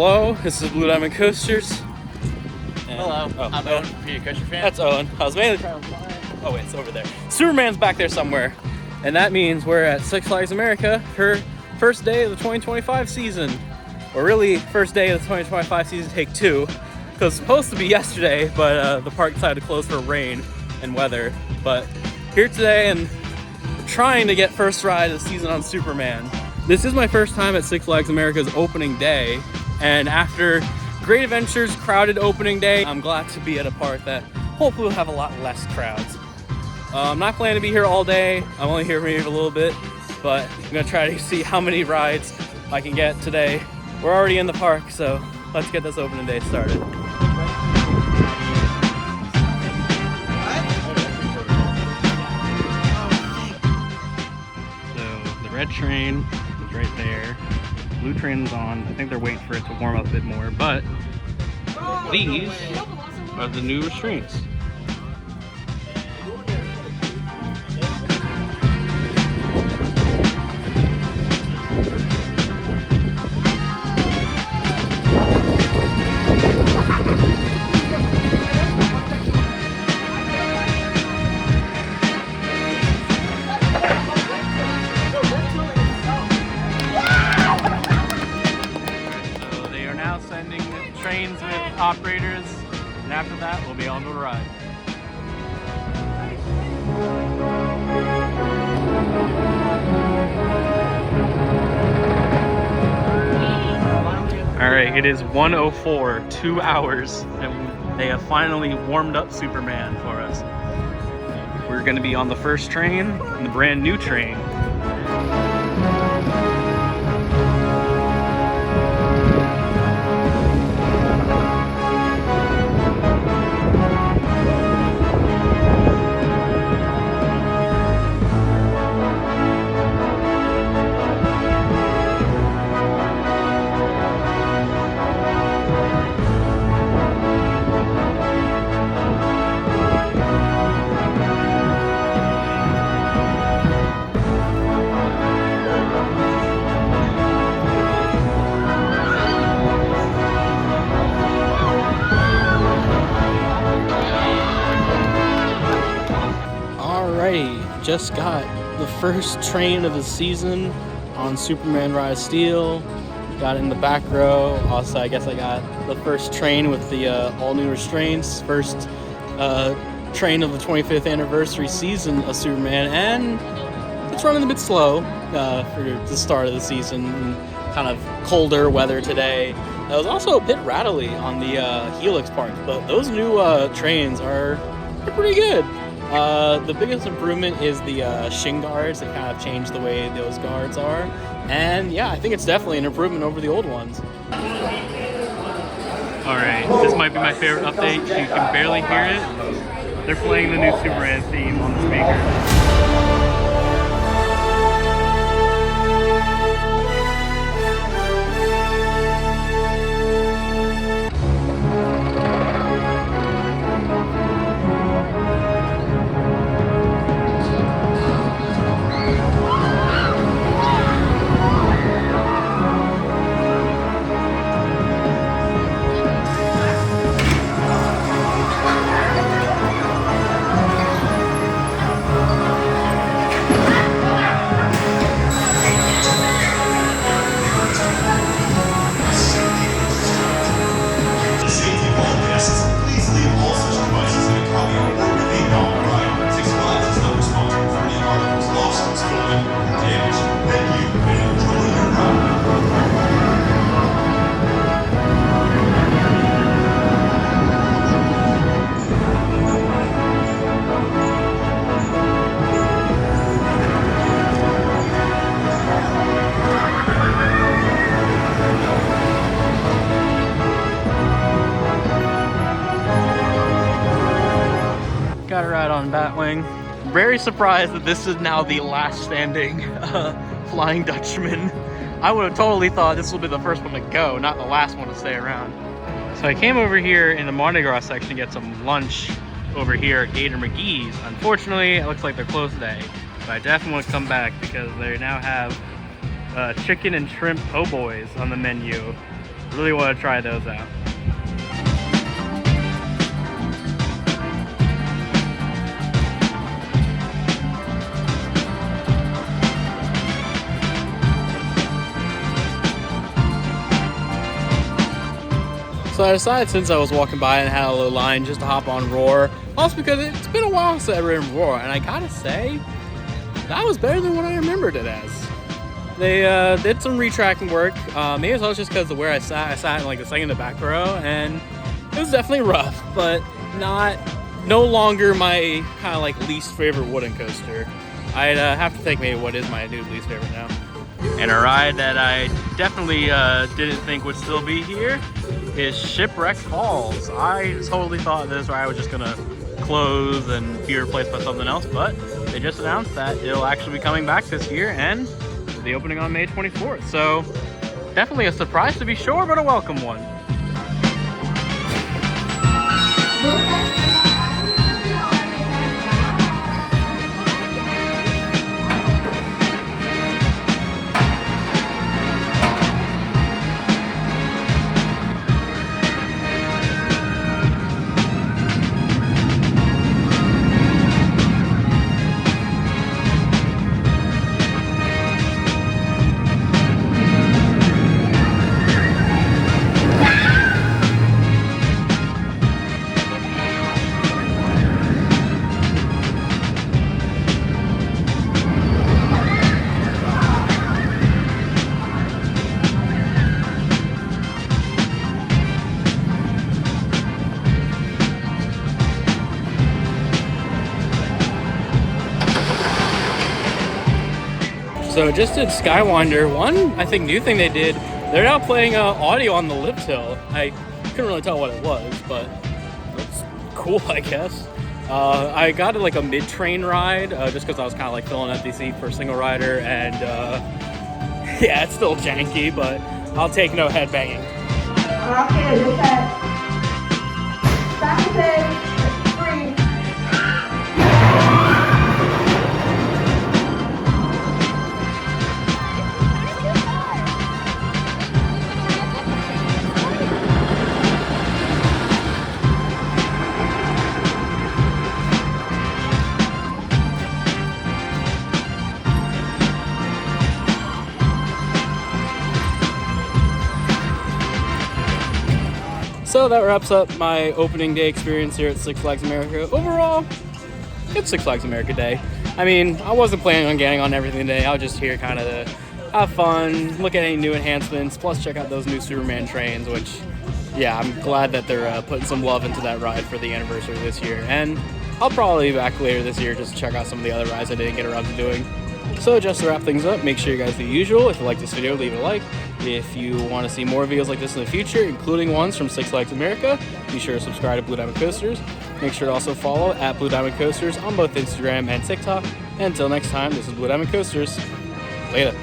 Hello, this is Blue Diamond Coasters. And, hello, I'm Owen, Peter Coaster fan. That's Owen. I was mainly trying to find. Oh wait, it's over there. Superman's back there somewhere. And that means we're at Six Flags America for first day of the 2025 season. Or really, first day of the 2025 season, take two. Because it was supposed to be yesterday, but the park decided to close for rain and weather. But here today, and we're trying to get first ride of the season on Superman. This is my first time at Six Flags America's opening day. And after Great Adventure's crowded opening day, I'm glad to be at a park that hopefully will have a lot less crowds. I'm not planning to be here all day. I'm only here maybe a little bit, but I'm gonna try to see how many rides I can get today. We're already in the park, so let's get this opening day started. So the red train is right there. Blue train is on. I think they're waiting for it to warm up a bit more, but these are the new restraints. Trains with operators, and after that we'll be on the ride. Alright, it is 1:04, 2 hours, and they have finally warmed up Superman for us. We're going to be on the first train, and the brand new train. Just got the first train of the season on Superman Rise Steel. Got it in the back row. Also, I guess I got the first train with the all new restraints. First train of the 25th anniversary season of Superman, and it's running a bit slow for the start of the season. Kind of colder weather today. It was also a bit rattly on the Helix part, but those new trains are pretty good. The biggest improvement is the shin guards. They kind of changed the way those guards are. And yeah, I think it's definitely an improvement over the old ones. Alright, this might be my favorite update. You can barely hear it. They're playing the new Superman theme on the speaker. Got a ride on Batwing. Very surprised that this is now the last standing Flying Dutchman. I would have totally thought this will be the first one to go, not the last one to stay around. So I came over here in the Mardi Gras section to get some lunch over here at Gator McGee's. Unfortunately, it looks like they're closed today, but I definitely want to come back because they now have chicken and shrimp po' boys on the menu. Really want to try those out. So I decided, since I was walking by and had a little line, just to hop on Roar. Also because it's been a while since I've ridden Roar, and I gotta say, that was better than what I remembered it as. They did some retracking work. Maybe it was just because of where I sat in like the second to back row, and it was definitely rough, but no longer my kind of like least favorite wooden coaster. I'd have to think maybe what is my new least favorite now. And a ride that I definitely didn't think would still be here is Shipwreck Falls. I totally thought this ride was just gonna close and be replaced by something else, but they just announced that it'll actually be coming back this year, and the opening on May 24th. So definitely a surprise to be sure, but a welcome one. So just did SkyWinder. One, I think, new thing they did, they're now playing audio on the lift hill. I couldn't really tell what it was, but it's cool, I guess. I got like a mid-train ride just because I was kind of like filling an empty seat for a single rider, and yeah, it's still janky, but I'll take no headbanging. Okay, this side. So that wraps up my opening day experience here at Six Flags America. Overall, it's Six Flags America Day. I mean, I wasn't planning on getting on everything today. I was just here kind of to have fun, look at any new enhancements, plus check out those new Superman trains, which, yeah, I'm glad that they're putting some love into that ride for the anniversary this year. And I'll probably be back later this year just to check out some of the other rides I didn't get around to doing. So just to wrap things up, make sure you guys do the usual. If you like this video, leave it a like. If you want to see more videos like this in the future, including ones from Six Flags America, be sure to subscribe to Blue Diamond Coasters. Make sure to also follow at Blue Diamond Coasters on both Instagram and TikTok. And until next time, this is Blue Diamond Coasters. Later.